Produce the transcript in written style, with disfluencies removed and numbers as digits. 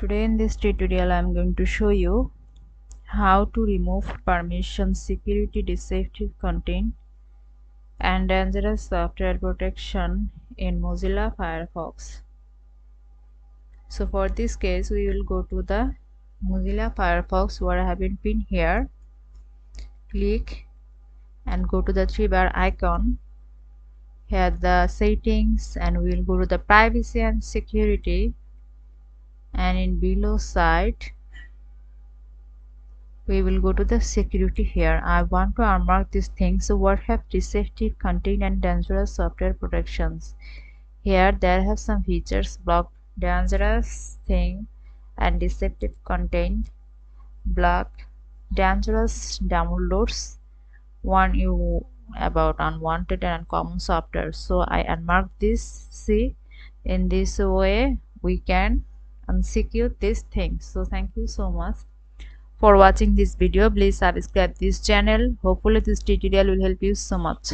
Today in this tutorial I am going to show you how to remove permission, security, deceptive content and dangerous software protection in Mozilla Firefox. So for this case we will go to the Mozilla Firefox where I have been pinned here. Click and go to the three bar icon. Here the settings, and we will go to the privacy and security, and in below side we will go to the security. Here I want to unmark these things. So what have deceptive content and dangerous software protections. Here there have some features: block dangerous thing and deceptive content, block dangerous downloads, warn you about unwanted and uncommon software. So I unmark this. See, in this way we can unsecure these things. So thank you so much for watching this video. Please subscribe this channel. Hopefully this tutorial will help you so much.